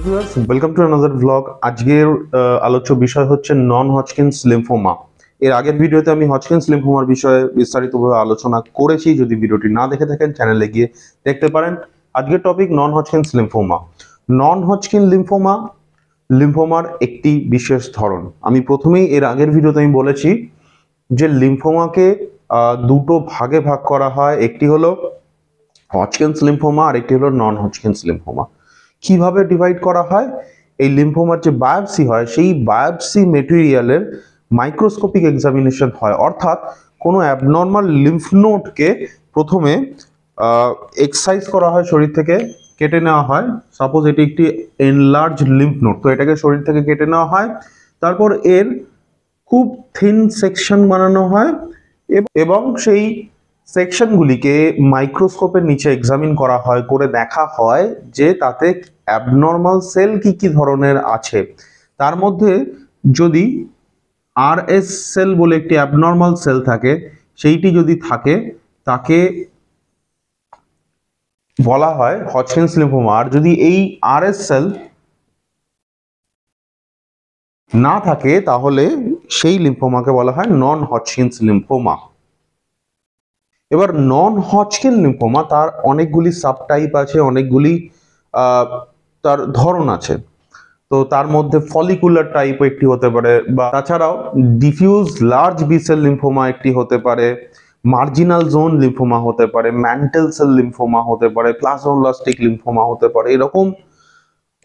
Viewers, welcome to another vlog. আজকের আলোচ্য বিষয় হচ্ছে নন হজকিন্স লিম্ফোমা। এর আগের ভিডিওতে আমি হজকিন্স লিম্ফোমার বিষয়ে বিস্তারিতভাবে আলোচনা করেছি। যদি ভিডিওটি না দেখে থাকেন চ্যানেলে গিয়ে দেখতে পারেন। আজকের topic non Hodgkin's lymphoma. Non Hodgkin lymphoma লিম্ফোমার একটি বিশেষ ধরন। আমি প্রথমেই এর আগের ভিডিওতে আমি বলেছি যে লিম্ফোমাকে দুটো ভাগে ভাগ করা হয়, একটি হলো হজকিন্স লিম্ফোমা আর একটি হলো নন হজকিন্স লিম্ফোমা। কিভাবে ডিভাইড করা হয়? এই লিম্ফোমার যে বায়োপসি হয় সেই বায়োপসি মেটেরিয়ালের মাইক্রোস্কোপিক এক্সামিনেশন হয়, অর্থাৎ কোনো অ্যাবনর্মাল লিম্ফ নোডকে প্রথমে এক্সাইজ করা হয়, শরীর থেকে কেটে নেওয়া হয়। সাপোজ এটি একটি এনলার্জ লিম্ফ নোড, তো এটাকে শরীর থেকে কেটে নেওয়া হয়। তারপর এর খুব থিন সেকশন বানানো হয় এবং সেই সেকশনগুলিকে মাইক্রোস্কোপের নিচে এক্সামিন করা হয়, করে দেখা হয় যে তাতে অ্যাবনর্মাল সেল কি কি ধরনের আছে। তার মধ্যে যদি আরএস সেল বলে একটি অ্যাবনর্মাল সেল থাকে, সেইটি যদি থাকে তাকে বলা হয় হজকিন্স লিম্ফোমা। আর যদি এই আরএস সেল না থাকে তাহলে সেই লিম্ফোমাকে বলা হয় নন হজকিন্স লিম্ফোমা। এবার নন হজকিন লিম্ফোমা তার অনেকগুলি সাবটাইপ আছে, অনেকগুলি তার ধরন আছে। তো তার মধ্যে ফলিকুলার টাইপ একটি হতে পারে, বা তাছাড়াও diffuse large B cell lymphoma একটি হতে পারে, মার্জিনাল জোন লিম্ফোমা হতে পারে, ম্যান্টেল সেল লিম্ফোমা হতে পারে, প্লাজমোব্লাস্টিক লিম্ফোমা হতে পারে। এরকম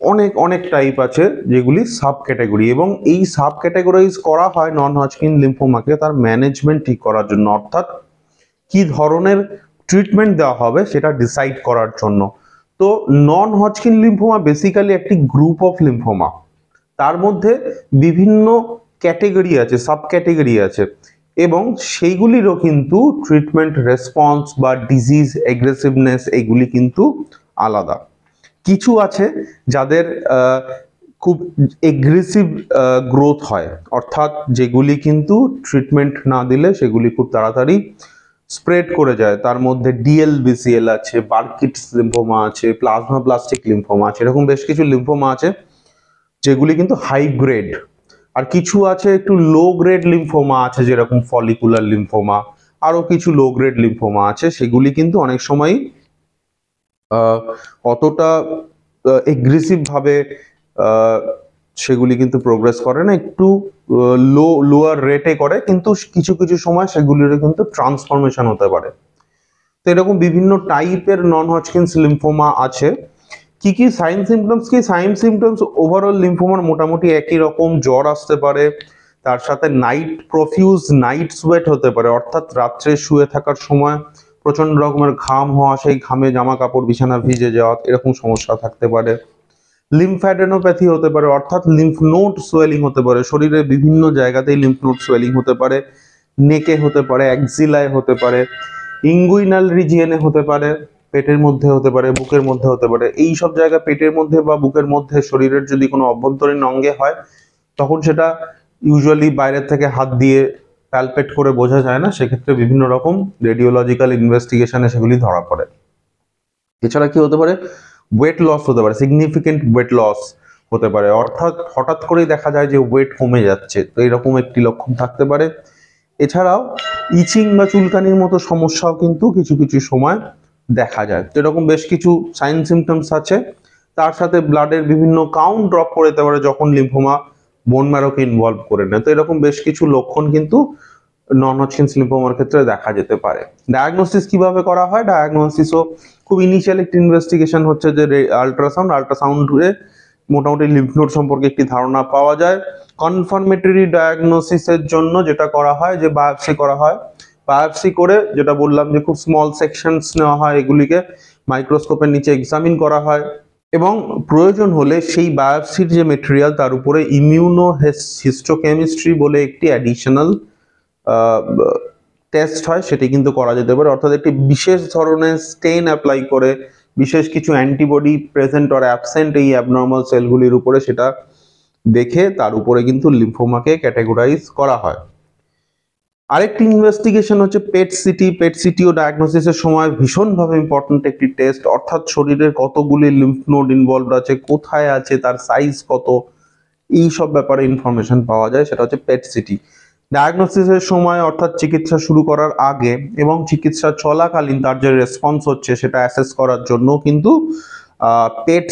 অনেক অনেক টাইপ আছে যেগুলি সাব ক্যাটাগরি, এবং এই সাব ক্যাটাগরাইজ করা হয় নন হজকিন লিম্ফোমাকে তার ম্যানেজমেন্ট ঠিক করার জন্য, অর্থাৎ কি ধরনের ট্রিটমেন্ট দেওয়া হবে সেটা ডিসাইড করার জন্য। তো নন হজকিন লিম্ফোমা বেসিক্যালি একটি গ্রুপ অফ লিম্ফোমা। তার মধ্যে বিভিন্ন ক্যাটেগরি আছে, সাব ক্যাটেগরি আছে, এবং সেইগুলিরও কিন্তু ট্রিটমেন্ট রেসপন্স বা ডিজিজ এগ্রেসিভনেস এগুলি কিন্তু আলাদা। কিছু আছে যাদের খুব এগ্রেসিভ গ্রোথ হয়, অর্থাৎ যেগুলি কিন্তু ট্রিটমেন্ট না দিলে সেগুলি খুব তাড়াতাড়ি স্প্রেড করে যায়। তার মধ্যে ডিএলবিসিএল আছে, বার্কিটস লিম্ফোমা আছে, প্লাজমোব্লাস্টিক লিম্ফোমা আছে। এরকম বেশ কিছু লিম্ফোমা আছে যেগুলি কিন্তু হাই গ্রেড। আর কিছু আছে একটু লো গ্রেড লিম্ফোমা আছে, যেরকম ফলিকুলার লিম্ফোমা। আরো কিছু লো গ্রেড লিম্ফোমা আছে, সেগুলি কিন্তু অনেক সময় অতটা এগ্রেসিভ ভাবে সেগুলি কিন্তু প্রোগ্রেস করে না, একটু লোয়ার রেটে করে, কিন্তু কিছু কিছু সময় সেগুলিরও কিন্তু ট্রান্সফরমেশন হতে পারে। তো এরকম বিভিন্ন টাইপের নন হজকিন্স লিম্ফোমা আছে। কি কি সাইন সিমটমস? কি সাইন সিমটমস ওভারঅল লিম্ফোমার মোটামুটি একই রকম। জ্বর আসতে পারে, তার সাথে প্রফিউজ নাইট সোয়েট হতে পারে, অর্থাৎ রাত্রে শুয়ে থাকার সময় প্রচন্ড রকমের ঘাম হওয়া, সেই ঘামে জামা কাপড় বিছানা ভিজে যাওয়া, এরকম সমস্যা থাকতে পারে। লিম্ফ্যাডেনোপ্যাথি হতে পারে, অর্থাৎ লিম্ফ নোড সোয়েলিং হতে পারে, শরীরের বিভিন্ন জায়গাতেই লিম্ফ নোড সোয়েলিং হতে পারে। নেকে হতে পারে, অ্যাক্সিলায় হতে পারে, ইঙ্গুইনাল রিজিয়নে হতে পারে, পেটের মধ্যে হতে পারে, বুকের মধ্যে হতে পারে। এই সব জায়গা পেটের মধ্যে বা বুকের মধ্যে শরীরের যদি কোনো অভ্যন্তরীণ অঙ্গে হয়, তখন সেটা ইউজুয়ালি বাইরের থেকে হাত দিয়ে প্যালপেট করে বোঝা যায় না, সেক্ষেত্রে বিভিন্ন রকম রেডিওলজিক্যাল ইনভেস্টিগেশনে সেগুলি ধরা পড়ে। এছাড়া কি হতে পারে? ওয়েট লস হতে পারে, সিগনিফিকেন্ট ওয়েট লস হতে পারে, অর্থাৎ হঠাৎ করেই দেখা যায় যে ওয়েট কমে যাচ্ছে, তো এরকম একটি লক্ষণ থাকতে পারে। এছাড়াও ইচিং বা চুলকানির মতো সমস্যাও কিন্তু কিছু কিছু সময় দেখা যায়। তো এরকম বেশ কিছু সাইন সিমটমস আছে। তার সাথে ব্লাডের বিভিন্ন কাউন্ট ড্রপ করে দিতে পারে যখন লিম্ফোমা বোন ম্যারোকে ইনভলভ করে নেয়। তো এরকম বেশ কিছু লক্ষণ কিন্তু নন হজকিন্স লিম্ফোমার ক্ষেত্রে দেখা যেতে পারে। ডায়াগনোসিস কিভাবে করা হয়? ডায়াগনোসিসও খুব ইনিশিয়াল একটি ইনভেস্টিগেশন হচ্ছে যে আল্ট্রাসাউন্ডে মোটামুটি লিম্ফ নোড সম্পর্কে একটি ধারণা পাওয়া যায়। কনফার্মেটরি ডায়াগনোসিসের জন্য যেটা করা হয় যে বায়োপসি করা হয়। বায়োপসি করে যেটা বললাম যে খুব স্মল সেকশনস নেওয়া হয়, এগুলিকে মাইক্রোস্কোপের নিচে এক্সামিন করা হয়, এবং প্রয়োজন হলে সেই বায়োপসির যে মেটেরিয়াল তার উপরে ইমিউনো হিস্টোকেমিস্ট্রি বলে একটি অ্যাডিশনাল টেস্ট হয়, সেটি কিন্তু করা যেতে পারে। অর্থাৎ একটি বিশেষ ধরনের স্টেন অ্যাপ্লাই করে বিশেষ কিছু অ্যান্টিবডি প্রেজেন্ট অর অ্যাবসেন্ট এই অ্যাবনর্মাল সেলগুলির উপরে সেটা দেখে তার উপরে কিন্তু লিম্ফোমাকে ক্যাটেগরাইজ করা হয়। আরেকটি ইনভেস্টিগেশন হচ্ছে পেট সিটি। পেট সিটিও ডায়াগনোসিসের সময় ভীষণভাবে ইম্পর্টেন্ট একটি টেস্ট, অর্থাৎ শরীরের কতগুলি লিম্ফ নোড ইনভলভড আছে, কোথায় আছে, তার সাইজ কত, এই সব ব্যাপারে ইনফরমেশন পাওয়া যায়, সেটা হচ্ছে পেট সিটি। ডায়াগনোসিসের সময় অর্থাৎ চিকিৎসা শুরু করার আগে এবং চিকিৎসা চলাকালীন তার যে রেসপন্স হচ্ছে সেটা অ্যাসেস করার জন্য কিন্তু পেট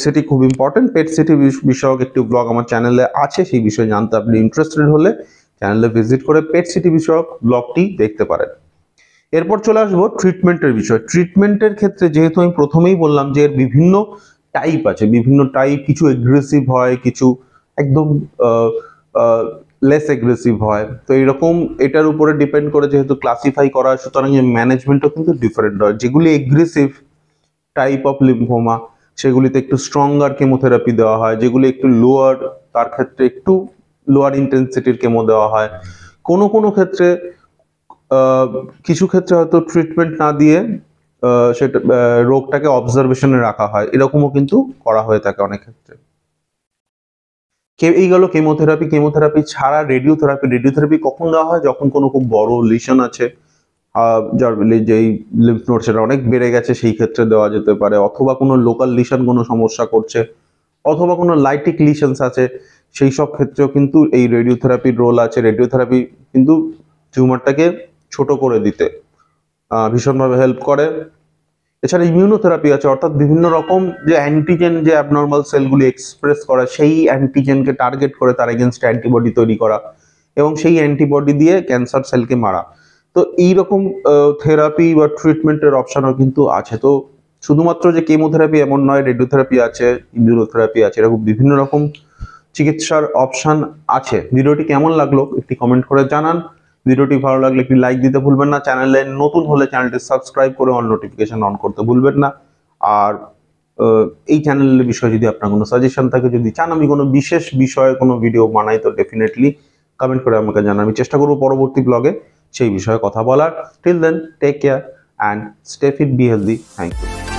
সিটি খুব ইম্পর্টেন্ট। পেট সিটি বিষয়ক একটি ব্লগ আমার চ্যানেলে আছে, সেই বিষয়ে জানতে আপনি ইন্টারেস্টেড হলে চ্যানেলে ভিজিট করে পেট সিটি বিষয়ক ব্লগটি দেখতে পারেন। এরপর চলে আসবো ট্রিটমেন্টের বিষয়। ট্রিটমেন্টের ক্ষেত্রে যেহেতু আমি প্রথমেই বললাম যে এর বিভিন্ন টাইপ আছে, বিভিন্ন টাইপ, কিছু এগ্রেসিভ হয়, কিছু একদম লেস এগ্রেসিভ হয়, তো এরকম এটার উপরে ডিপেন্ড করে যেহেতু ক্লাসিফাই করা হয়, সুতরাং ম্যানেজমেন্টও কিন্তু ডিফারেন্ট হয়। যেগুলি এগ্রেসিভ টাইপ অফ লিম্ফোমা সেগুলিতে একটু স্ট্রঙ্গার কেমোথেরাপি দেওয়া হয়, যেগুলি একটু লোয়ার তার ক্ষেত্রে একটু লোয়ার ইন্টেন্সিটির কেমো দেওয়া হয়। কোনো ক্ষেত্রে কিছু ক্ষেত্রে হয়তো ট্রিটমেন্ট না দিয়ে সেটা রোগটাকে অবজারভেশনে রাখা হয়, এরকমও কিন্তু করা হয়ে থাকে অনেক ক্ষেত্রে। এই গেল কেমোথেরাপি ছাড়া রেডিওথেরাপি কখন দেওয়া হয়? যখন কোনো খুব বড় লিশন আছে, যার যেই লিম্ফ নোড সেটা অনেক বেড়ে গেছে, সেই ক্ষেত্রে দেওয়া যেতে পারে, অথবা কোনো লোকাল লিশন কোনো সমস্যা করছে, অথবা কোনো লাইটিক লিশনস আছে, সেই সব ক্ষেত্রেও কিন্তু এই রেডিওথেরাপির রোল আছে। রেডিওথেরাপি কিন্তু টিউমারটাকে ছোট করে দিতে ভীষণভাবে হেল্প করে। এছাড়া ইমিউনোথেরাপি আছে, অর্থাৎ বিভিন্ন রকম যে অ্যান্টিজেন, যে অ্যাবনর্মাল সেলগুলি এক্সপ্রেস করা, সেই অ্যান্টিজেনকে টার্গেট করে তার এগেনস্ট অ্যান্টিবডি তৈরি করা এবং সেই অ্যান্টিবডি দিয়ে ক্যান্সার সেলকে মারা। তো এইরকম থেরাপি বা ট্রিটমেন্টের অপশনও কিন্তু আছে। তো শুধুমাত্র যে কেমোথেরাপি এমন নয়, রেডিওথেরাপি আছে, ইমিউনোথেরাপি আছে, এরকম বিভিন্ন রকম চিকিৎসার অপশন আছে। ভিডিওটি কেমন লাগলো একটি কমেন্ট করে জানান। ভিডিওটি ভালো লাগলে একটি লাইক দিতে ভুলবেন না। চ্যানেলে নতুন হলে চ্যানেলটি সাবস্ক্রাইব করে অল নোটিফিকেশন অন করতে ভুলবেন না। আর এই চ্যানেলের বিষয়ে যদি আপনার কোনো সাজেশন থাকে, যদি চান আমি কোনো বিশেষ বিষয়ে কোনো ভিডিও বানাই, তো ডেফিনেটলি কমেন্ট করে আমাকে জানান। আমি চেষ্টা করবো পরবর্তী ব্লগে সেই বিষয়ে কথা বলার। Till then, take care and stay fit, be healthy. Thank you.